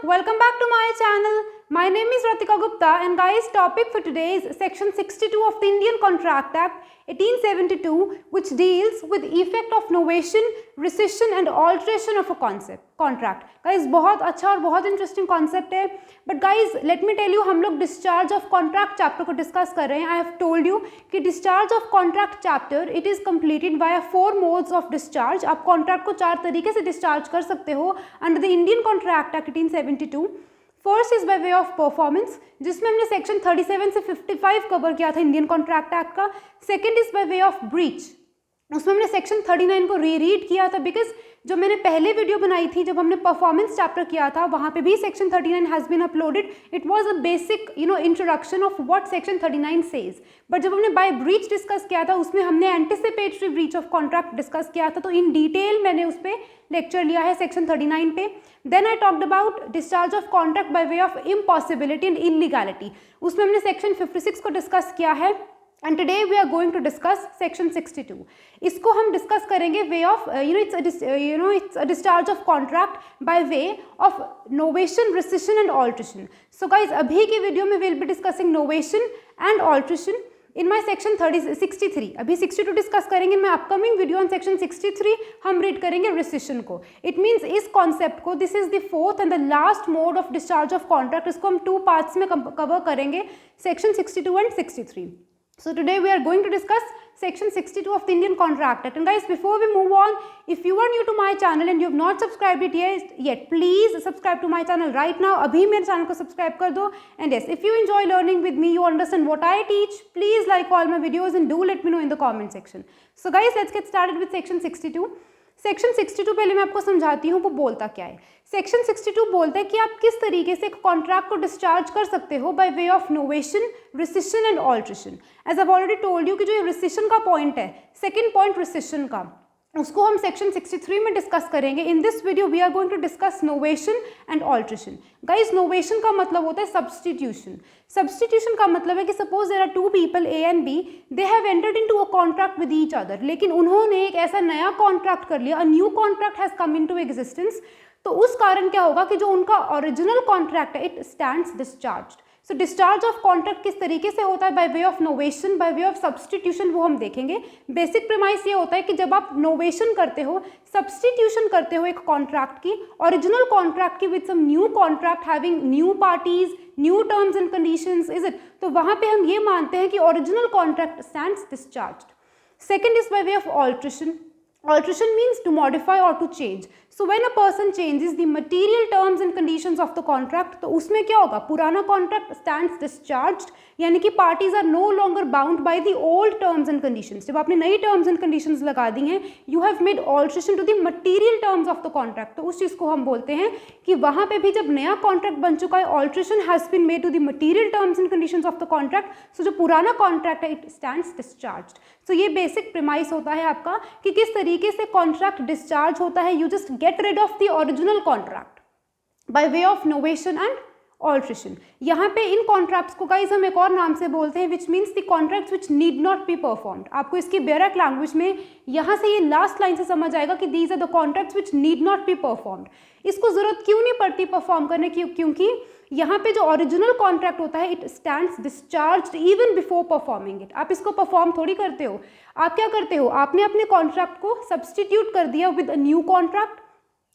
welcome back to my channel. My name is Ratika Gupta and guys, topic for today is section 62 of the Indian Contract Act 1872, which deals with effect of novation, rescission and alteration of a contract. Guys, बहुत अच्छा और बहुत interesting concept है. But guys let me tell you, हम लोग discharge of contract chapter को discuss कर रहे हैं. आई हैव टोल्ड यू कि discharge of contract chapter it is completed by 4 modes of discharge. आप कॉन्ट्रैक्ट को 4 तरीके से डिस्चार्ज कर सकते हो under the Indian Contract Act 1872. First is by way of performance, जिसमें हमने सेक्शन 37 से 55 कवर किया था इंडियन कॉन्ट्रैक्ट एक्ट का. Second is by way of breach, उसमें हमने सेक्शन 39 को रीड किया था. बिकॉज जो मैंने पहले वीडियो बनाई थी जब हमने परफॉर्मेंस चैप्टर किया था, वहाँ पे भी section 39 has been uploaded. It was a basic introduction of what section 39 says. But जब हमने बाय ब्रीच डिस्कस किया था, उसमें हमने anticipatory breach of contract discuss किया था. तो इन डिटेल मैंने उस पर लेक्चर लिया है सेक्शन 39 पे. Then I talked about discharge of contract by way of impossibility and illegality. उसमें हमने सेक्शन 56 को डिस्कस किया है. And today we are going to discuss section 62. इसको हम डिस्कस करेंगे way of it's a discharge of contract by way of novation, rescission and alteration. So guys, अभी की वीडियो में will be discussing novation and alteration in my section 63. अभी 62 discuss करेंगे. मैं upcoming video on section 63 हम read करेंगे रिसिशन को. It means इस कॉन्सेप्ट को, this is the fourth and the last mode of discharge of contract. इसको हम 2 पार्ट्स में कवर करेंगे, section 62 and 63. So today we are going to discuss section 62 of the Indian Contract Act. And guys, before we move on, if you are new to my channel and you have not subscribed it yet, please subscribe to my channel right now. अभी मेरे channel को subscribe कर दो. And yes, if you enjoy learning with me, you understand what I teach, please like all my videos and do let me know in the comment section. So guys, let's get started with section 62. Section 62 पहले मैं आपको समझाती हूँ वो बोलता क्या है. Section 62 बोलता है कि आप किस तरीके से एक कॉन्ट्रैक्ट को डिस्चार्ज कर सकते हो by way of novation, rescission and alteration. As I already told you कि जो ये रिसिशन का पॉइंट है, सेकंड पॉइंट रिसिशन का, उसको हम सेक्शन 63 में डिस्कस करेंगे. In this video we are going to discuss novation and alteration. Guys, novation का मतलब होता है सब्सटीट्यूशन. सब्सटीट्यूशन का मतलब है कि suppose there are 2 people A and B, they have entered into a contract with each other. लेकिन उन्होंने एक ऐसा नया कॉन्ट्रैक्ट कर लिया, a new contract has come into existence. तो उस कारण क्या होगा कि जो उनका ओरिजिनल कॉन्ट्रैक्ट है, it stands discharged. So discharge of contract किस तरीके से होता है, by way of novation, by way of substitution, वो हम देखेंगे. बेसिक प्रीमाइस ये होता है कि जब आप नोवेशन करते हो, सब्सटीट्यूशन करते हो एक कॉन्ट्रैक्ट की, ओरिजिनल कॉन्ट्रैक्ट की with some new contract having new parties, new terms and conditions, is it. तो वहाँ पे हम ये मानते हैं कि original contract stands discharged. Second is by way of alteration. Alteration means to modify or to change. So when a person changes the material terms and conditions of the contract, तो उसमें क्या होगा, पुराना contract stands discharged, यानी कि parties are no longer bound by the old terms and conditions. जब आपने नई terms and conditions लगा दी हैं, you have made alteration to the material terms of the contract. तो उस चीज़ को हम बोलते हैं कि वहाँ पे भी जब नया contract बन चुका है, alteration has been made to the material terms and conditions of the contract. So जो पुराना contract है, it stands discharged. So ये basic premise होता है आपका कि किस तरीके से कॉन्ट्रैक्ट डिस्चार्ज होता है. You just get rid of the original contract by way of novation and alteration. यहाँ पे इन कॉन्ट्रैक्ट्स को गाइस हम एक और नाम से बोलते हैं, which means the contracts which need not be performed. आपको इसकी बैरक लैंग्वेज में यहाँ से ये लास्ट लाइन से समझ आएगा कि these are the contracts which need not be performed. इसको जरूरत क्यों नहीं पड़ती परफॉर्म करने की, क्योंकि यहाँ पे जो ओरिजिनल कॉन्ट्रैक्ट होता है, it stands discharged even before performing it. आप इसको परफॉर्म थोड़ी करते हो. आप क्या करते हो, आपने अपने कॉन्ट्रैक्ट को सब्सटीट्यूट कर दिया with a new contract.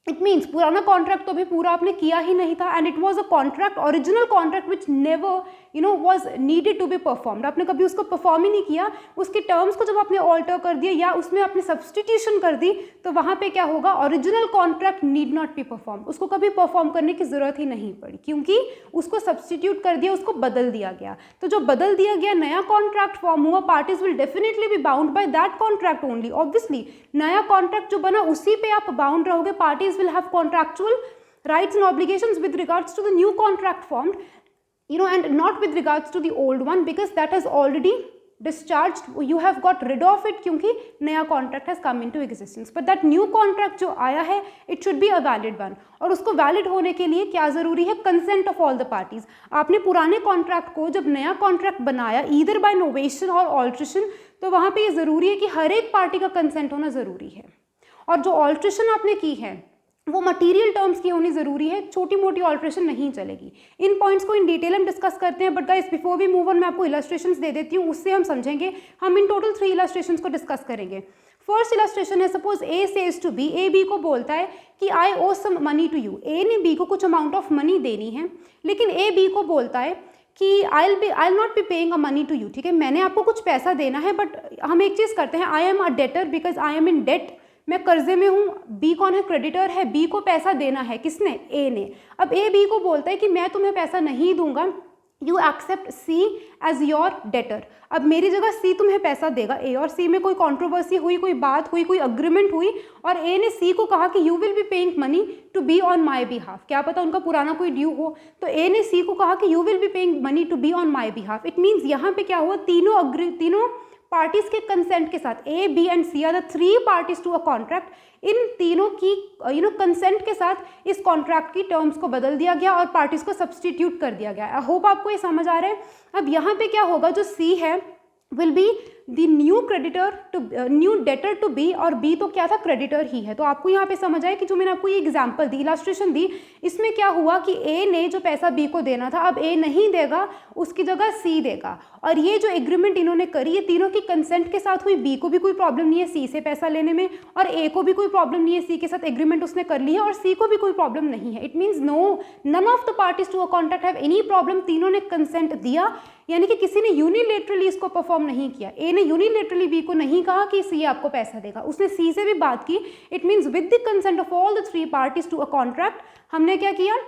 It means पुराना कॉन्ट्रैक्ट तो भी पूरा आपने किया ही नहीं था, and it was a contract, original contract which never was needed to be performed. आपने कभी उसको परफॉर्म ही नहीं किया. उसके टर्म्स को जब आपने ऑल्टर कर दिया या उसमें आपने सब्सटीट्यूशन कर दी, तो वहाँ पे क्या होगा, original contract need not be perform. उसको कभी परफॉर्म करने की जरूरत ही नहीं पड़ी, क्योंकि उसको सब्सटीट्यूट कर दिया, उसको बदल दिया गया. तो जो बदल दिया गया, नया कॉन्ट्रैक्ट फॉर्म हुआ, parties will definitely be bound by that contract only. Obviously नया कॉन्ट्रैक्ट जो बना उसी पे आप बाउंड रहोगे. Parties will have contractual rights and obligations with regards to the new contract formed, and not with regards to the old one, because that has already discharged. You have got rid of it क्योंकि नया contract has come into existence. But that new contract जो आया है, it should be a valid one. और उसको valid होने के लिए क्या ज़रूरी है, consent of all the parties. आपने पुराने contract को जब नया contract बनाया, either by novation or alteration, तो वहाँ पे ये ज़रूरी है कि हर एक पार्टी का consent होना ज़रूरी है. और जो alteration आपने की है, वो मटेरियल टर्म्स की होनी ज़रूरी है, छोटी मोटी ऑल्ट्रेशन नहीं चलेगी। इन पॉइंट्स को इन डिटेल हम डिस्कस करते हैं, but guys before we move on मैं आपको इलस्ट्रेशंस दे देती हूँ, उससे हम समझेंगे। हम इन टोटल 3 इलस्ट्रेशंस को डिस्कस करेंगे। फर्स्ट इलस्ट्रेशन है, suppose A says to B, A B को बोलता है कि I owe some money to you. A ने बी को कुछ अमाउंट ऑफ मनी देनी है, लेकिन ए बी को बोलता है कि I not be paying a money to you, ठीक है, मैंने आपको कुछ पैसा देना है, बट हम एक चीज़ करते हैं, I am a debtor because I am in debt, मैं कर्जे में हूँ। बी कौन है? क्रेडिटर है। बी को पैसा देना है, किसने? ए ने। अब ए बी को बोलता है कि मैं तुम्हें पैसा नहीं दूंगा, you accept C as your debtor. अब मेरी जगह सी तुम्हें पैसा देगा। ए और सी में कोई कॉन्ट्रोवर्सी हुई, कोई बात हुई, कोई अग्रीमेंट हुई, और ए ने सी को कहा कि you will be paying money to B on my behalf. क्या पता उनका पुराना कोई ड्यू हो, तो ए ने सी को कहा कि you will be paying money to B on my behalf. It means यहाँ पे क्या हुआ, तीनों पार्टीज के कंसेंट के साथ, A B and C are the 3 parties to a contract, इन तीनों की कंसेंट के साथ इस कॉन्ट्रैक्ट की टर्म्स को बदल दिया गया और पार्टीज को सब्सटीट्यूट कर दिया गया। आई होप आपको ये समझ आ रहा है। अब यहाँ पे क्या होगा, जो सी है will be the new creditor to new debtor to B, और बी तो क्या था, क्रेडिटर ही है। तो आपको यहाँ पे समझ आए कि जो मैंने आपको ये एग्जांपल दी, इलस्ट्रेशन दी, इसमें क्या हुआ कि ए ने जो पैसा बी को देना था, अब ए नहीं देगा, उसकी जगह सी देगा। और ये जो एग्रीमेंट इन्होंने करी, ये तीनों की कंसेंट के साथ हुई। बी को भी कोई प्रॉब्लम नहीं है सी से पैसा लेने में, और ए को भी कोई प्रॉब्लम नहीं है, सी के साथ एग्रीमेंट उसने कर ली है, और सी को भी कोई प्रॉब्लम नहीं है। It means none of the parties to a contract have any problem. तीनों ने कंसेंट दिया, यानी कि किसी ने यूनिलेटरली इसको परफॉर्म नहीं किया। ए ने यूनिलेटरली बी को नहीं कहा कि सी आपको पैसा देगा, उसने सी से भी बात की। It means with the consent of all the 3 parties to a contract, हमने क्या किया,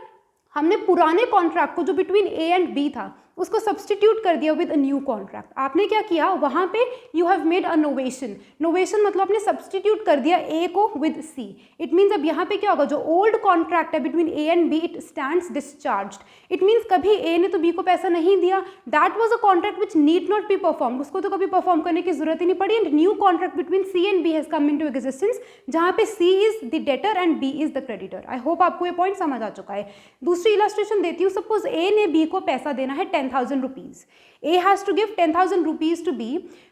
हमने पुराने कॉन्ट्रैक्ट को जो बिटवीन ए एंड बी था उसको सब्सटीट्यूट कर दिया विद अ न्यू कॉन्ट्रैक्ट। आपने क्या किया, वहाँ पे you have made a novation. Novation मतलब आपने सब्सटीट्यूट कर दिया ए को विद सी। इट मीन्स अब यहाँ पे क्या होगा, जो ओल्ड कॉन्ट्रैक्ट है between A and B, it stands discharged. इट मीन्स कभी ए ने तो बी को पैसा नहीं दिया, that was a contract which need not be perform, उसको तो कभी परफॉर्म करने की जरूरत ही नहीं पड़ी। And new contract between C and B has come into existence, जहाँ पे C is the debtor and B is the creditor. I hope आपको ये पॉइंट समझ आ चुका है। दूसरी इलस्ट्रेशन देती हूँ, सपोज ए ने बी को पैसा देना है 10,000 rupees. A has to give 10,000 rupees to B,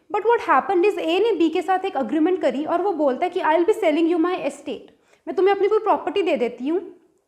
but what happened is A ने B के साथ एक अग्रीमेंट करी और वो बोलता है कि I will be selling you my estate, मैं तुम्हें अपनी कोई प्रॉपर्टी दे देती हूँ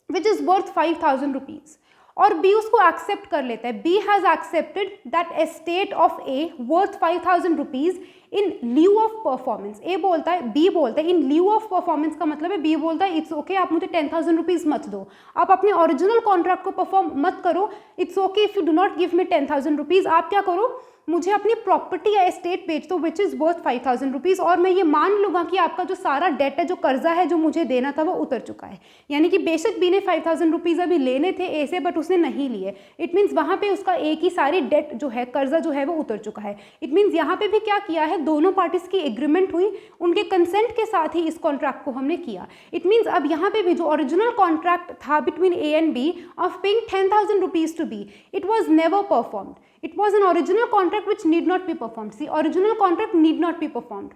विच इज़ वर्थ 5,000 रुपीज़, और B उसको एक्सेप्ट कर लेता है। B has accepted that estate of A worth 5,000 rupees in lieu of performance. A बोलता है, बी बोलता है इन ल्यू ऑफ परफॉर्मेंस का मतलब है बी बोलता है इट्स ओके, आप मुझे 10,000 रुपीज़ मत दो, आप अपने ओरिजिनल कॉन्ट्रैक्ट को परफॉर्म मत करो, it's okay if you do not give me 10,000 rupees, आप क्या करो, मुझे अपनी प्रॉपर्टी या एस्टेट बेच दो विच इज़ वर्थ 5,000 रुपीज़, और मैं ये मान लूँगा कि आपका जो सारा डेट है, जो कर्जा है जो मुझे देना था वो उतर चुका है। यानी कि बेशक बी ने 5,000 रुपीज़ अभी लेने थे ए से, बट उसने नहीं लिए। इट मीन्स वहाँ पे उसका ए की सारी डेट जो है, कर्जा जो है वो उतर चुका है। इट मीन्स यहाँ पे भी क्या किया है, दोनों पार्टीज की एग्रीमेंट हुई, उनके कंसेंट के साथ ही इस कॉन्ट्रैक्ट को हमने किया। इट मीन्स अब यहाँ पे भी जो ओरिजिनल कॉन्ट्रैक्ट था between A and B of paying 10,000 rupees to B, it was never performed. It was an original contract which need not be performed. See, original contract need not be performed.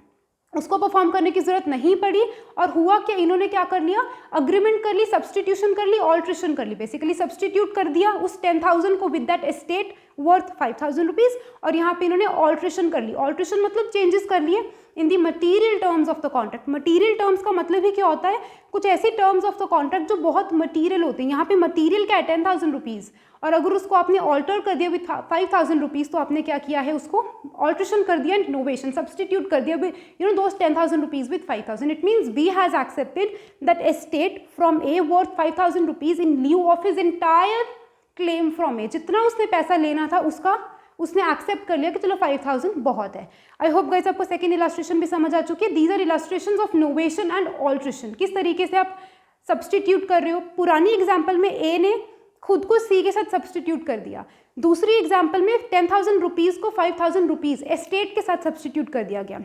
उसको perform करने की जरूरत नहीं पड़ी, और हुआ क्या, इन्होंने क्या कर लिया, अग्रीमेंट कर ली, सब्सटीट्यूशन कर ली, ऑल्ट्रेशन कर ली, बेसिकली सब्सटीट्यूट कर दिया उस 10,000 को with that estate worth 5,000 rupees, और यहाँ पे इन्होंने ऑल्ट्रेशन कर ली। ऑल्ट्रेशन मतलब चेंजेस कर लिए in the material terms of the contract. Material terms का मतलब ही क्या होता है, कुछ ऐसी टर्म्स ऑफ द कॉन्ट्रैक्ट जो बहुत मटीरियल होते हैं। यहाँ पे मटीरियल क्या है, 10,000 रुपीज़, और अगर उसको आपने ऑल्टर कर दिया विथ 5,000 रुपीज़, तो आपने क्या किया है, उसको ऑल्ट्रेशन कर दिया, इनोवेशन सब्सटीट्यूट कर दिया, you know those 10,000 rupees with 5,000। It means B has accepted that estate from A worth 5,000 rupees in lieu of his entire claim from A. जितना उसने पैसा लेना था उसका उसने एक्सेप्ट कर लिया कि चलो 5,000 बहुत है। आई होप गाइस आपको सेकेंड इलस्ट्रेशन भी समझ आ चुकी है। These are illustrations of novation and alteration, किस तरीके से आप सब्सटीट्यूट कर रहे हो। पुरानी एग्जाम्पल में ए ने खुद को सी के साथ सब्सटीट्यूट कर दिया, दूसरी एग्जाम्पल में 10,000 रुपीज़ को 5,000 रुपीज़ एस्टेट के साथ सब्सटीट्यूट कर दिया गया,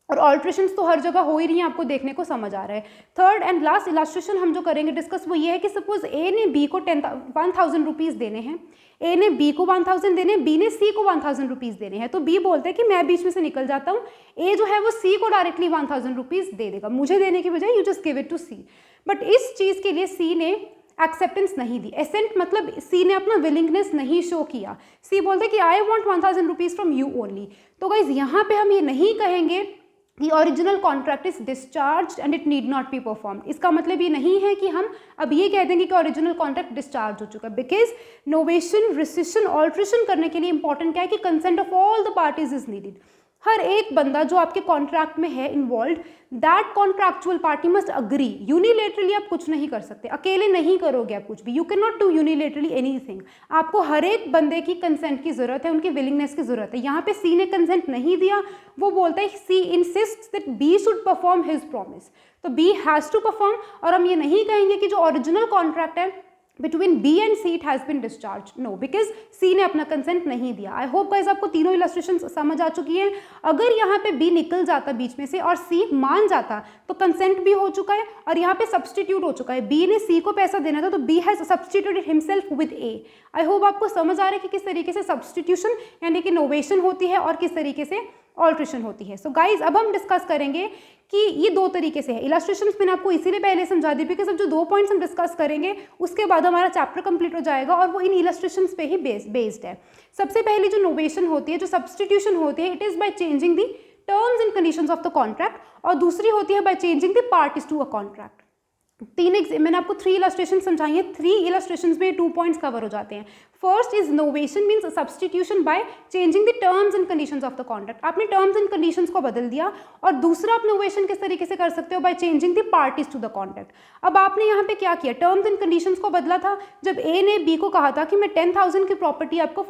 और ऑल्ट्रेशंस तो हर जगह हो ही रही हैं, आपको देखने को समझ आ रहा है। थर्ड एंड लास्ट इलस्ट्रेशन हम जो करेंगे डिस्कस वो ये है कि सपोज ए ने बी को 1,000 रुपीज़ देने हैं, ए ने बी को 1,000 देने, बी ने सी को 1,000 रुपीज़ देने हैं, तो बी बोलते हैं कि मैं बीच में से निकल जाता हूँ, ए जो है वो सी को डायरेक्टली 1,000 रुपीज़ दे देगा, मुझे देने की बजाय you just give it to C. But इस चीज़ के लिए सी ने एक्सेप्टेंस नहीं दी, एसेंट मतलब सी ने अपना विलिंगनेस नहीं शो किया। सी बोलते कि I want 1,000 rupees from you only. तो गाइज यहाँ पे हम ये नहीं कहेंगे कि original contract is discharge and it need not be perform. इसका मतलब ये नहीं है कि हम अब ये कह देंगे कि ओरिजिनल कॉन्ट्रैक्ट डिस्चार्ज हो चुका है, बिकॉज नोवेशन, रिसिशन, ऑल्ट्रेशन करने के लिए इंपॉर्टेंट क्या है कि consent of all the parties is needed. हर एक बंदा जो आपके कॉन्ट्रैक्ट में है involve, that contractual party must agree. Unilaterally आप कुछ नहीं कर सकते, अकेले नहीं करोगे आप कुछ भी, you can not do unilaterally anything. आपको हर एक बंदे की कंसेंट की जरूरत है, उनकी विलिंगनेस की जरूरत है। यहाँ पे सी ने कंसेंट नहीं दिया, वो बोलता है C insist that B should perform his promise, तो बी हैज टू परफॉर्म। और हम ये नहीं कहेंगे कि जो ओरिजिनल कॉन्ट्रैक्ट है between B and C it has been discharged, no, because C ने अपना कंसेंट नहीं दिया। आई होप गाइस आपको तीनों इलस्ट्रेशंस समझ आ चुकी हैं। अगर यहाँ पे B निकल जाता बीच में से और C मान जाता तो कंसेंट भी हो चुका है और यहाँ पे सब्सटीट्यूट हो चुका है। B ने C को पैसा देना था तो B has substituted himself with A। I hope आपको समझ आ रहा है कि किस तरीके से सब्सटीट्यूशन यानी कि नोवेशन होती है और किस तरीके से ऑल्ट्रेशन होती है। सो गाइज अब हम डिस्कस करेंगे कि ये दो तरीके से है। इलस्ट्रेशंस मैंने आपको इसीलिए पहले समझा दी बिकॉज अब जो 2 पॉइंट्स हम डिस्कस करेंगे उसके बाद हमारा चैप्टर कंप्लीट हो जाएगा और वो इन इलस्ट्रेशंस पे ही बेस्ड है। सबसे पहले जो नोवेशन होती है, जो सब्सटीट्यूशन होती है, it is by changing the terms and conditions of the contract, और दूसरी होती है by changing the parties to a contract. मैंने आपको 3 इलस्ट्रेशन समझाई हैं, 3 इलस्ट्रेशंस में 2 पॉइंट्स कवर हो जाते हैं। First is novation means substitution bye changing the terms and conditions of the contract. आपने टर्म्स एंड कंडीशंस को बदल दिया। और दूसरा आप नोवेशन किस तरीके से कर सकते हो, by changing the parties to the contract. अब आपने यहाँ पे क्या किया, टर्म्स एंड कंडीशंस को बदला था। जब ए ने बी को कहा था कि मैं 10,000 की प्रॉपर्टी आपको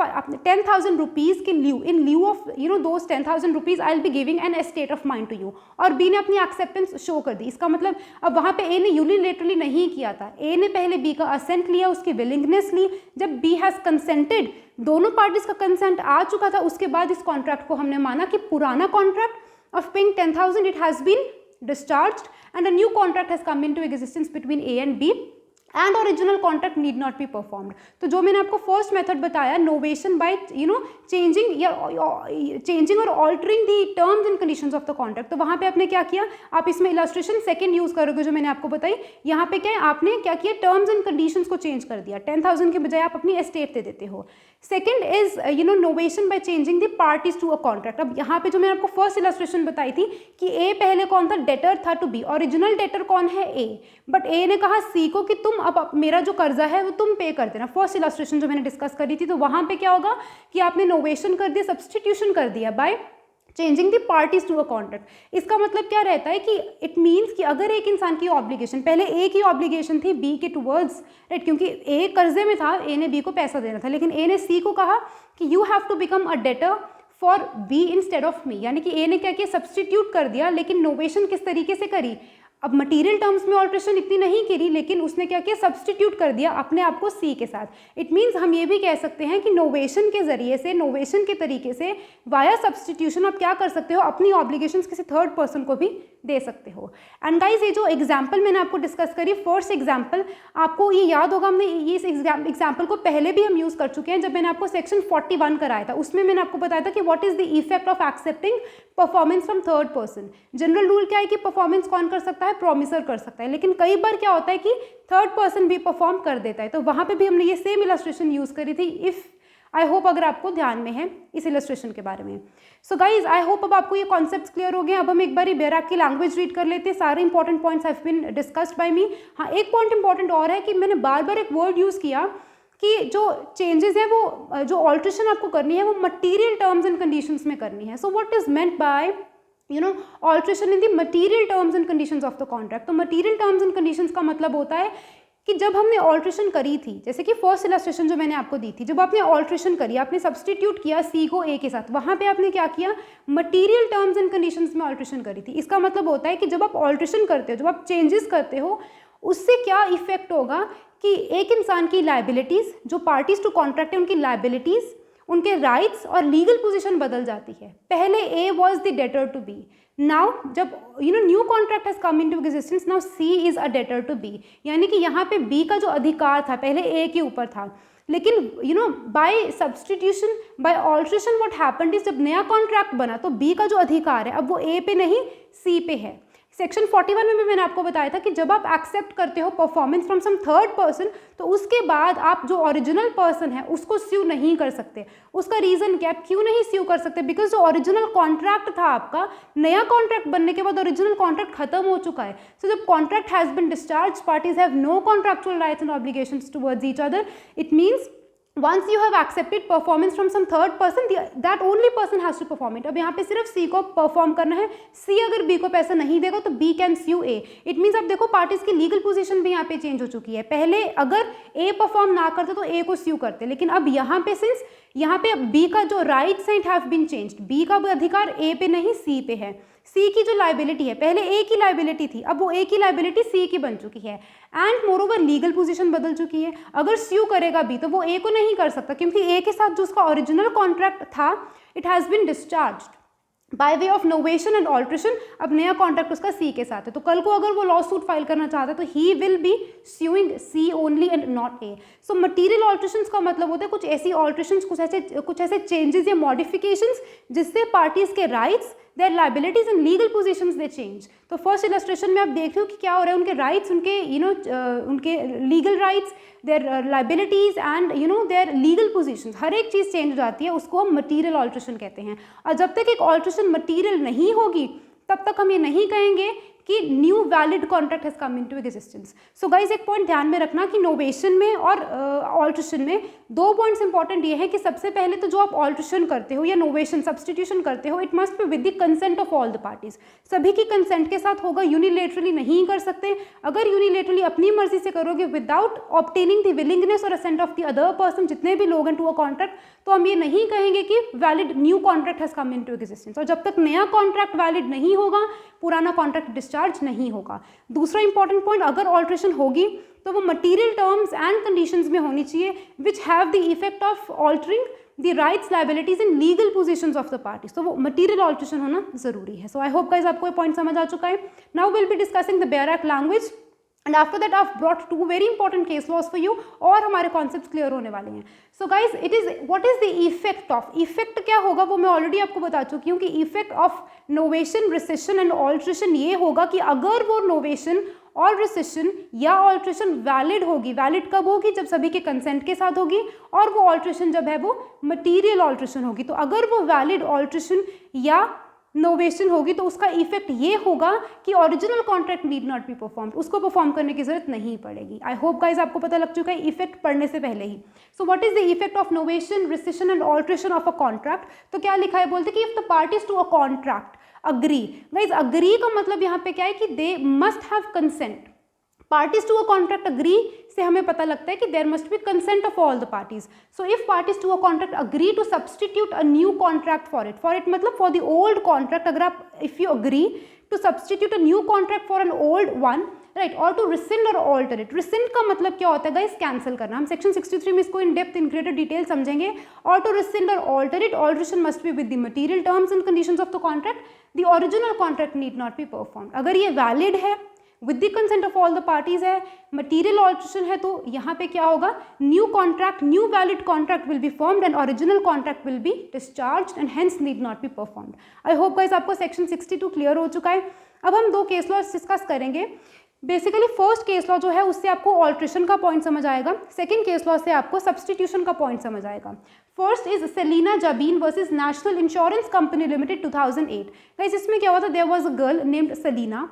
10,000 रुपीज के in lieu of those 10,000 rupees I will be giving an estate of mind to you, और बी ने अपनी एक्सेप्टेंस शो कर दी। इसका मतलब अब वहाँ पे ए ने यूनिलेटरली नहीं किया था, ए ने पहले बी का असेंट लिया, उसकी विलिंगनेस ली। जब बी हैज कंसेंटेड, दोनों पार्टीज का कंसेंट आ चुका था, उसके बाद इस कॉन्ट्रैक्ट को हमने माना कि पुराना contract of paying 10,000 it has been discharged and a new contract has come into existence between A and B and original contract need not be performed. तो जो मैंने आपको फर्स्ट मेथड बताया, नोवेशन बाय चेंजिंग और altering the terms and conditions of the contract, तो वहाँ पे आपने क्या किया, आप इसमें इलस्ट्रेशन सेकंड यूज करोगे जो मैंने आपको बताई। यहाँ पे क्या है, आपने क्या किया, टर्म्स एंड कंडीशंस को चेंज कर दिया। 10,000 के बजाय आप अपनी एस्टेट दे देते हो। Second is novation by changing the parties to a contract. अब यहाँ पे जो मैंने आपको फर्स्ट इलस्ट्रेशन बताई थी कि ए पहले कौन था, डेटर था टू बी, ओरिजिनल डेटर कौन है, ए, बट ए ने कहा सी को कि तुम अब मेरा जो कर्जा है वो तुम पे कर देना। फर्स्ट इलस्ट्रेशन जो मैंने डिस्कस करी थी, तो वहां पे क्या होगा कि आपने नोवेशन कर दिया, सब्सटीट्यूशन कर दिया by changing the parties to a contract. इसका मतलब क्या रहता है कि इट मीन्स कि अगर एक इंसान की ऑब्लिगेशन, पहले ए की ऑब्लिगेशन थी बी के टुवर्ड्स, राइट, क्योंकि ए कर्जे में था, ए ने बी को पैसा देना था, लेकिन ए ने सी को कहा कि you have to become a debtor for B instead of me, यानी कि ए ने क्या किया, सब्सटीट्यूट कर दिया। लेकिन नोवेशन किस तरीके से करी, अब मटेरियल टर्म्स में ऑल्ट्रेशन इतनी नहीं करी, लेकिन उसने क्या किया, सब्सटीट्यूट कर दिया अपने आप को सी के साथ। इट मीन्स हम ये भी कह सकते हैं कि नोवेशन के जरिए से, नोवेशन के तरीके से वाया सब्सटीट्यूशन आप क्या कर सकते हो, अपनी ऑब्लिगेशंस किसी थर्ड पर्सन को भी दे सकते हो। एंड गाइस ये जो एग्जाम्पल मैंने आपको डिस्कस करी, फर्स्ट एग्जाम्पल, आपको ये याद होगा, हमने ये इस एग्जाम्पल को पहले भी हम यूज कर चुके हैं। जब मैंने आपको सेक्शन 41 कराया था, उसमें मैंने आपको बताया था कि what is the effect of accepting performance from third person. General rule क्या है कि परफॉर्मेंस कौन कर सकता है, प्रॉमिसर कर सकता है, लेकिन कई बार क्या होता है कि थर्ड पर्सन भी परफॉर्म कर देता है। तो वहां पे भी हमने ये सेम इलस्ट्रेशन यूज करी थी। इफ आई होप अगर आपको ध्यान में है इस इलस्ट्रेशन के बारे में। सो गाइज आई होप अब आपको ये कॉन्सेप्ट्स क्लियर हो गए। अब हम एक बार बैराक की लैंग्वेज रीड कर लेते हैं। सारे important points have been discussed by me. हाँ, एक पॉइंट इंपॉर्टेंट और है कि मैंने बार बार एक वर्ड यूज किया कि जो चेंजेस है वो, जो ऑल्ट्रेशन आपको करनी है वो मटीरियल टर्म्स एंड कंडीशंस में करनी है। सो what is meant by alteration in the material terms and conditions of the contract. तो मटीरियल टर्म्स एंड कंडीशंस का मतलब होता है कि जब हमने ऑल्ट्रेशन करी थी, जैसे कि फर्स्ट इलस्ट्रेशन जो मैंने आपको दी थी, जब आपने ऑल्ट्रेशन करी, आपने सब्सटीट्यूट किया सी को ए के साथ, वहां पे आपने क्या किया, मटीरियल टर्म्स एंड कंडीशंस में ऑल्ट्रेशन करी थी। इसका मतलब होता है कि जब आप ऑल्ट्रेशन करते हो, जब आप चेंजेस करते हो, उससे क्या इफेक्ट होगा कि एक इंसान की लायबिलिटीज, जो पार्टीज टू कॉन्ट्रैक्ट है उनकी लायबिलिटीज, उनके राइट्स और लीगल पोजीशन बदल जाती है। पहले A was the debtor to B, now जब new contract has come into existence, now C is a debtor to B, यानी कि यहाँ पे बी का जो अधिकार था पहले ए के ऊपर था, लेकिन by substitution, by alteration what happened is, जब नया कॉन्ट्रैक्ट बना तो बी का जो अधिकार है अब वो ए पे नहीं सी पे है। सेक्शन 41 में भी मैंने आपको बताया था कि जब आप एक्सेप्ट करते हो performance from some third person तो उसके बाद आप जो ओरिजिनल पर्सन है उसको स्यू नहीं कर सकते। उसका रीज़न क्या, आप क्यों नहीं स्यू कर सकते? बिकॉज जो ओरिजिनल कॉन्ट्रैक्ट था आपका, नया कॉन्ट्रैक्ट बनने के बाद ओरिजिनल कॉन्ट्रैक्ट खत्म हो चुका है। सो जब contract has been discharge, parties have no contractual rights and obligations towards each other. It means once you have accepted performance from some third person, that only person has to perform it। अब यहाँ पे सिर्फ C को perform करना है। C अगर B को पैसा नहीं देगा तो B can sue A। It means आप देखो पार्टीज की लीगल पोजीशन भी यहाँ पे चेंज हो चुकी है। पहले अगर A परफॉर्म ना करते तो A को sue करते, लेकिन अब यहाँ पे सिंस यहाँ पे B का जो rights and have been changed, B का अधिकार A पे नहीं C पे है। C की जो लाइबिलिटी है, पहले A की लाइबिलिटी थी, अब वो A की लाइबिलिटी C की बन चुकी है। एंड मोरोवर लीगल पोजीशन बदल चुकी है। अगर स्यू करेगा B तो वो A को नहीं कर सकता, क्योंकि A के साथ जो उसका ओरिजिनल कॉन्ट्रैक्ट था it has been discharged bye way of novation and alteration. अब नया कॉन्ट्रैक्ट उसका C के साथ है, तो कल को अगर वो लॉ सूट फाइल करना चाहता है तो he will be suing C only and not A। So material alterations का मतलब होता है कुछ ऐसी ऑल्ट्रेशंस, कुछ ऐसे चेंजेस या मॉडिफिकेशंस जिससे पार्टीज के rights, their liabilities and legal positions they change. तो फर्स्ट इलस्ट्रेशन में आप देख रहे हो कि क्या हो रहा है, उनके राइट्स, उनके उनके legal rights, their liabilities and their legal positions, हर एक चीज़ चेंज हो जाती है, उसको हम मटीरियल ऑल्ट्रेशन कहते हैं। और जब तक एक ऑल्ट्रेशन मटीरियल नहीं होगी तब तक हम ये नहीं कहेंगे कि new valid contract has come into existence. So guys एक पॉइंट ध्यान में रखना कि नोवेशन में और ऑल्ट्रेशन में दो पॉइंट्स इंपॉर्टेंट ये है कि सबसे पहले तो जो आप ऑल्ट्रेशन करते हो या नोवेशन सब्सटीट्यूशन करते हो, it must be with the consent of all the parties. सभी की कंसेंट के साथ होगा, यूनिलेटरली नहीं कर सकते। अगर यूनिलेटरली अपनी मर्जी से करोगे विदाउट ऑब्टेनिंग द विलिंगनेस और assent of the other person, जितने भी लोग हैं टू अ कॉन्ट्रैक्ट, तो हम ये नहीं कहेंगे कि valid new contract has come into existence. और जब तक नया कॉन्ट्रैक्ट वैलिड नहीं होगा पुराना कॉन्ट्रैक्ट डिस्चार्ज नहीं होगा। दूसरा इंपॉर्टेंट पॉइंट, अगर ऑल्ट्रेशन होगी तो वो मटीरियल टर्म्स एंड कंडीशंस में होनी चाहिए which have the effect of altering the rights, liabilities and legal positions of the parties. तो वो मटीरियल ऑल्ट्रेशन होना जरूरी है। सो आई होप गाइस आपको ये पॉइंट समझ आ चुका है। Now will be discussing the bare act language and after that I have brought two very important case laws for you, और हमारे कॉन्सेप्ट क्लियर होने वाले हैं। So guys it is what is the effect of, effect क्या होगा वो मैं already आपको बता चुकी हूँ कि effect of novation, rescission and alteration ये होगा कि अगर वो नोवेशन और रिसेशन या ऑल्ट्रेशन वैलिड होगी, वैलिड कब होगी, जब सभी के कंसेंट के साथ होगी, और वो ऑल्ट्रेशन जब है वो मटीरियल ऑल्ट्रेशन होगी। तो अगर वो वैलिड ऑल्ट्रेशन या नोवेशन होगी तो उसका इफेक्ट ये होगा कि original contract need not be performed, उसको परफॉर्म करने की जरूरत नहीं पड़ेगी। आई होप गाइज आपको पता लग चुका है इफेक्ट पढ़ने से पहले ही। So what is the effect of novation, rescission and alteration of a contract? तो क्या लिखा है, बोलते कि if the parties to a contract agree. Guys agree का मतलब यहाँ पे क्या है कि they must have consent. Parties to a contract agree से हमें पता लगता है कि there must be consent of all the parties. So if parties to a contract agree to substitute a new contract for it मतलब for the old contract, अगर आप if you agree to substitute a new contract for an old one, right, और to rescind और alter it. Rescind का मतलब क्या होता है गाइस, कैंसिल करना। हम सेक्शन 63 में इसको in depth in greater detail समझेंगे। और टू रिसेंड और alter it, alteration must be with the material terms and conditions of the contract, the original contract need not be performed. अगर ये valid है, with the consent of all the parties है, material alteration है, तो यहाँ पे क्या होगा, new contract, new valid contract will be formed and original contract will be discharged and hence need not be performed. I hope guys आपको section 62 clear हो चुका है। अब हम दो केस लॉ डिस्कस करेंगे। बेसिकली फर्स्ट केस लॉ जो है उससे आपको ऑल्ट्रेशन का पॉइंट समझ आएगा, सेकंड केस लॉ से आपको सब्सटीट्यूशन का पॉइंट समझ आएगा। First is Selina Jabeen versus National Insurance Company Limited 2008। Guys इसमें क्या हुआ था, there was a girl named Selina.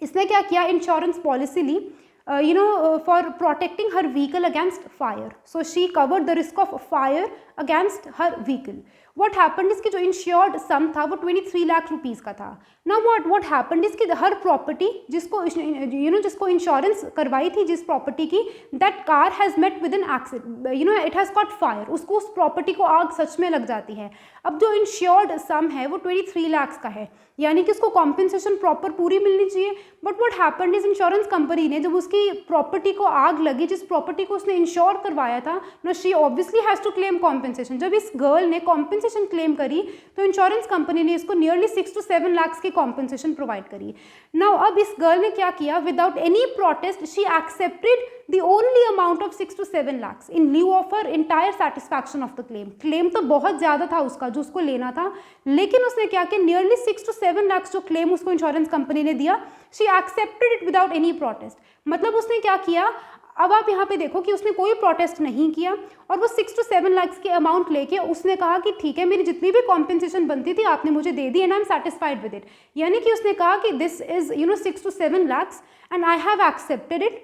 इसने क्या किया, इंश्योरेंस पॉलिसी ली for protecting her vehicle against fire. So she covered the risk of fire against her vehicle. What happened इसकी जो इंश्योर्ड सम था वो 23 लाख रुपीज़ का था। नाउ व्हाट हैपेंड इसकी हर प्रॉपर्टी जिसको जिसको इंश्योरेंस करवाई थी, जिस प्रॉपर्टी की, that car has met with an accident, it has caught fire, उसको उस प्रॉपर्टी को आग सच में लग जाती है। अब जो इंश्योर्ड सम है वो 23 लाख का है, यानी कि उसको कॉम्पेंसेशन प्रॉपर पूरी मिलनी चाहिए। बट व्हाट हैपेंड इस इंश्योरेंस कंपनी ने जब उसकी प्रॉपर्टी को आग लगी, जिस प्रॉपर्टी को उसने इंश्योर करवाया था, no she obviously has to claim compensation. जब इस गर्ल ने कॉम्पेंसेशन कॉम्पनसेशन क्लेम करी तो इंश्योरेंस कंपनी ने इसको नियरली 6 to 7 lakhs की कॉम्पनसेशन प्रोवाइड करी। नाउ अब इस गर्ल ने क्या किया, without any protest she accepted the only amount of 6 to 7 lakhs in lieu of her entire satisfaction of the claim। Claim तो बहुत ज़्यादा था उसका जो उसको लेना था, लेकिन उसने क्या किया, नियरली 6 to 7 lakhs जो क्लेम उसको इंश्योरेंस कंपनी ने दिया, she accepted it without any protest. मतलब उसने क्या किया, अब आप यहाँ पे देखो कि उसने कोई प्रोटेस्ट नहीं किया और वो 6 to 7 lakhs की अमाउंट लेके उसने कहा कि ठीक है मेरी जितनी भी कॉम्पनसेशन बनती थी आपने मुझे दे दी and I am satisfied with it. यानी कि उसने कहा कि this is 6 to 7 lakhs and I have accepted it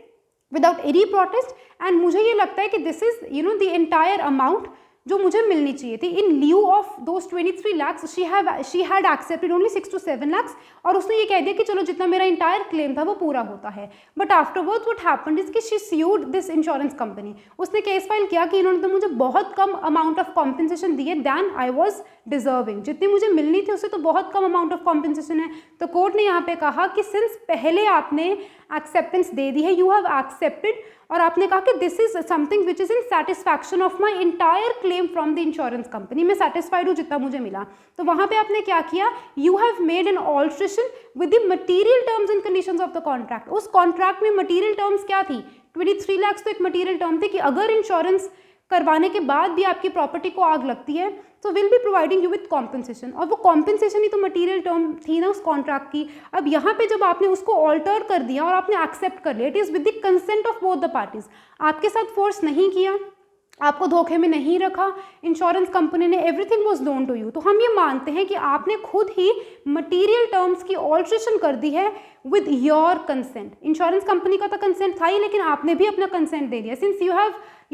without any protest and मुझे ये लगता है कि this is the entire amount जो मुझे मिलनी चाहिए थी। In lieu of those 23 lakhs she had accepted only 6 to 7 lakhs और उसने ये कह दिया कि चलो जितना मेरा इंटायर क्लेम था वो पूरा होता है। But afterwards what happened is कि she sued this insurance company. उसने केस फाइल किया कि इन्होंने तो मुझे बहुत कम अमाउंट ऑफ कॉम्पनसेशन दी है दैन आई वॉज डिजर्विंग, जितनी मुझे मिलनी थी उससे तो बहुत कम अमाउंट ऑफ कॉम्पनसेशन है। तो कोर्ट ने यहाँ पे कहा कि सिंस पहले आपने एक्सेप्टेंस दे दी है, यू हैव एक्सेप्टेड, और आपने कहा कि this is something which is in satisfaction of my entire claim from the insurance company, मैं सेटिस्फाइड हूँ जितना मुझे मिला। तो वहाँ पे आपने क्या किया, you have made an alteration with the material terms and conditions of the contract. उस कॉन्ट्रैक्ट में मटीरियल टर्म्स क्या थी, 23 lakhs तो एक मटीरियल टर्म थी कि अगर इंश्योरेंस करवाने के बाद भी आपकी प्रॉपर्टी को आग लगती है तो will be providing you with compensation, और वो कॉम्पनसेशन ही तो मटीरियल टर्म थी ना उस कॉन्ट्रैक्ट की। अब यहाँ पे जब आपने उसको ऑल्टर कर दिया और आपने एक्सेप्ट कर लिया, it is with the consent of both the parties, आपके साथ फोर्स नहीं किया, आपको धोखे में नहीं रखा, इंश्योरेंस कंपनी ने, everything was known to you. तो हम ये मानते हैं कि आपने खुद ही मटीरियल टर्म्स की ऑल्ट्रेशन कर दी है with your consent. Insurance company का तो कंसेंट था ही, लेकिन आपने भी अपना कंसेंट दे दिया। Since you have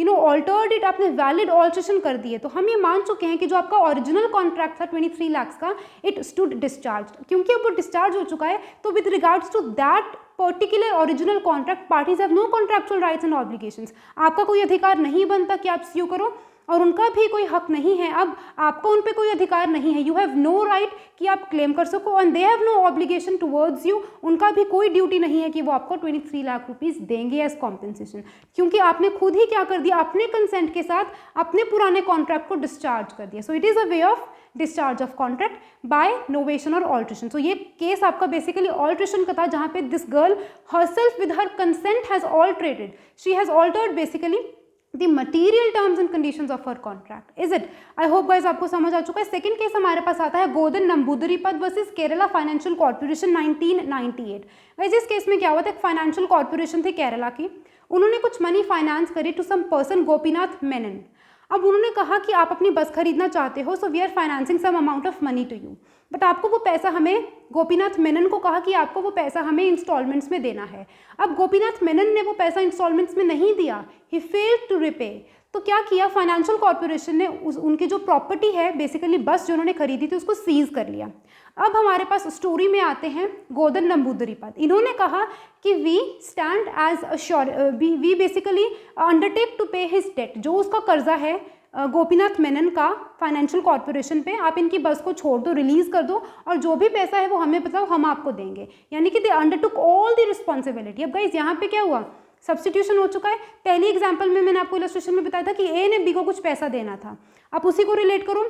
altered it, आपने वैलिड ऑल्ट्रेशन कर दी है, तो हम ये मान चुके हैं कि जो आपका ओरिजिनल कॉन्ट्रैक्ट था 23 lakhs का, इट स्टूड डिस्चार्ज। क्योंकि अब वो डिस्चार्ज हो चुका है तो with regards to that particular original contract parties have no contractual rights and obligations. आपका कोई अधिकार नहीं बनता कि आप स्यू करो, और उनका भी कोई हक नहीं है, अब आपका उन पर कोई अधिकार नहीं है। यू हैव नो राइट कि आप क्लेम कर सको and they have no obligation towards you, उनका भी कोई ड्यूटी नहीं है कि वो आपको 23 लाख रुपीज़ देंगे एज कॉम्पनसेशन, क्योंकि आपने खुद ही क्या कर दिया, अपने कंसेंट के साथ अपने पुराने कॉन्ट्रैक्ट को डिस्चार्ज कर दिया। So it is a way of discharge of contract by novation और ऑल्ट्रेशन। सो ये केस आपका बेसिकली ऑल्ट्रेशन का था, जहाँ पे this girl herself with her consent has alterated, she has altered basically the material terms and conditions of her contract. Is it? I hope guys आपको समझ आ चुका है। सेकंड केस हमारे पास आता है Godan नंबूदरीपद versus Kerala financial corporation 1998। वैसे इस केस में क्या हुआ था, एक फाइनेंशियल कॉर्पोरेशन थी केरला की, उन्होंने कुछ मनी फाइनेंस करी to some person Gopinath Menon. अब उन्होंने कहा कि आप अपनी बस खरीदना चाहते हो, so we are financing some amount of money to you, but आपको वो पैसा हमें, गोपीनाथ मेनन को कहा कि आपको वो पैसा हमें इंस्टॉलमेंट्स में देना है। अब गोपीनाथ मेनन ने वो पैसा इंस्टॉलमेंट्स में नहीं दिया, ही फेल्ड टू रिपे। तो क्या किया, फाइनेंशियल कॉर्पोरेशन ने उनकी जो प्रॉपर्टी है बेसिकली बस जो उन्होंने खरीदी थी उसको सीज कर लिया। अब हमारे पास स्टोरी में आते हैं गोदन नंबूदरीपद। इन्होंने कहा कि we stand as assure, we basically undertake to pay his debt, जो उसका कर्जा है गोपीनाथ मेनन का फाइनेंशियल कॉर्पोरेशन पे, आप इनकी बस को छोड़ दो, रिलीज कर दो, और जो भी पैसा है वो हमें बताओ, हम आपको देंगे। यानी कि दे अंडरटुक ऑल द रिस्पॉन्सिबिलिटी। अब गाइस यहाँ पे क्या हुआ, सब्स्टिट्यूशन हो चुका है। पहली एग्जाम्पल में मैंने आपको इलस्ट्रेशन में बताया था कि ए ने बी को कुछ पैसा देना था, आप उसी को रिलेट करो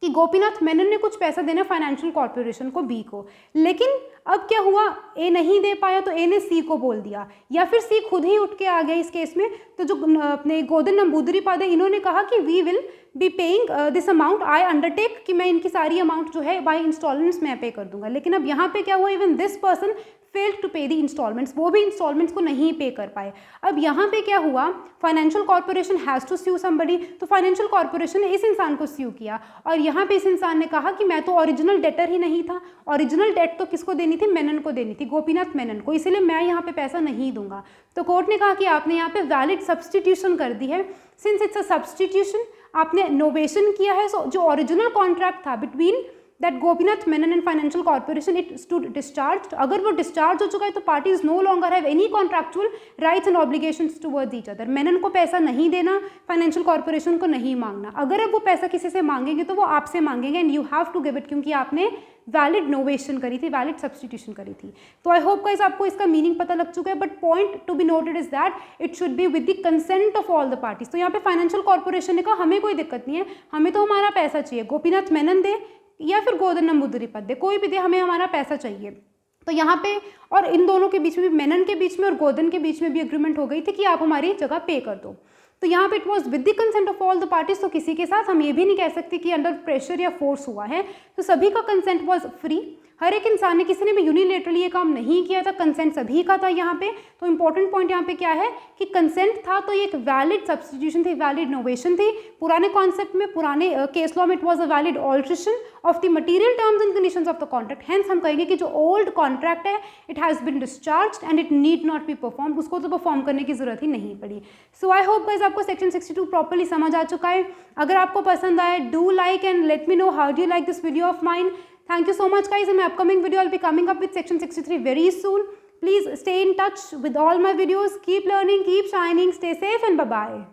कि गोपीनाथ मेनन ने कुछ पैसा देना फाइनेंशियल कॉर्पोरेशन को, बी को, लेकिन अब क्या हुआ, ए नहीं दे पाया तो ए ने सी को बोल दिया, या फिर सी खुद ही उठ के आ गया इस केस में। तो जो अपने गोदन नंबूदरीपद है, इन्होंने कहा कि we will be paying this amount, I undertake कि मैं इनकी सारी अमाउंट जो है बाय इंस्टॉलमेंट्स में पे कर दूंगा। लेकिन अब यहाँ पे क्या हुआ, even this person failed to pay the installments, वो भी इंस्टॉलमेंट्स को नहीं पे कर पाए। अब यहाँ पे क्या हुआ, financial corporation has to sue somebody, तो फाइनेंशियल कॉर्पोरेशन ने इस इंसान को स्यू किया, और यहाँ पे इस इंसान ने कहा कि मैं तो ओरिजिनल डेटर ही नहीं था, ओरिजिनल डेट तो किसको देनी थी, मेनन को देनी थी, गोपीनाथ मेनन को, इसलिए मैं यहाँ पे पैसा नहीं दूंगा। तो कोर्ट ने कहा कि आपने यहाँ पे वैलिड सब्सटीट्यूशन कर दी है। सिंस इट्स अ सब्सटीट्यूशन, आपने नोवेशन किया है, सो जो ओरिजिनल कॉन्ट्रैक्ट था between that Gopinath Menon and Financial Corporation it stood discharged. अगर वो discharge हो चुका है तो parties no longer have any contractual rights and obligations towards each other. Menon को पैसा नहीं देना, फाइनेंशियल कॉर्पोरेशन को नहीं मांगना. अगर अब वो पैसा किसी से मांगेंगे तो वो आपसे मांगेंगे and you have to give it, क्योंकि आपने वैलिड नोवेशन करी थी, वैलिड सब्सटीट्यूशन करी थी. तो आई होप गाइस आपको इसका मीनिंग पता लग चुका है. But point to be noted is that it should be with the consent of all the parties. तो यहाँ पे फाइनेंशियल कॉर्पोरेशन ने कहा हमें कोई दिक्कत नहीं है, हमें तो हमारा पैसा चाहिए, गोपीनाथ मेनन दे या फिर गोवर्धन नंबूदिरीपद दे, कोई भी दे, हमें हमारा पैसा चाहिए. तो यहाँ पे और इन दोनों के बीच में भी, मेनन के बीच में और गोवर्धन के बीच में भी एग्रीमेंट हो गई थी कि आप हमारी जगह पे कर दो. तो यहाँ पे it was with the consent of all the parties. तो किसी के साथ हम ये भी नहीं कह सकते कि अंडर प्रेशर या फोर्स हुआ है. तो सभी का कंसेंट वॉज फ्री. हर एक इंसान ने, किसी ने भी यूनिलेटरली ये काम नहीं किया था, कंसेंट सभी का था यहाँ पे. तो इंपॉर्टेंट पॉइंट यहाँ पे क्या है कि कंसेंट था तो ये एक वैलिड सब्सटीट्यूशन थी, वैलिड नोवेशन थी. पुराने कॉन्सेप्ट में, पुराने केस लॉ में it was a valid alteration of the material terms and conditions of the contract. Hence हम कहेंगे कि जो ओल्ड कॉन्ट्रैक्ट है it has been discharged and it need not be perform. उसको तो परफॉर्म करने की जरूरत ही नहीं पड़ी. सो आई होप गाइस आपको सेक्शन 62 प्रॉपर्ली समझ आ चुका है. अगर आपको पसंद आए, do like and let me know how do you like this video of mine. Thank you so much guys. In my upcoming video I'll be coming up with section 63 very soon. Please stay in touch with all my videos. Keep learning, keep shining, stay safe and bye bye.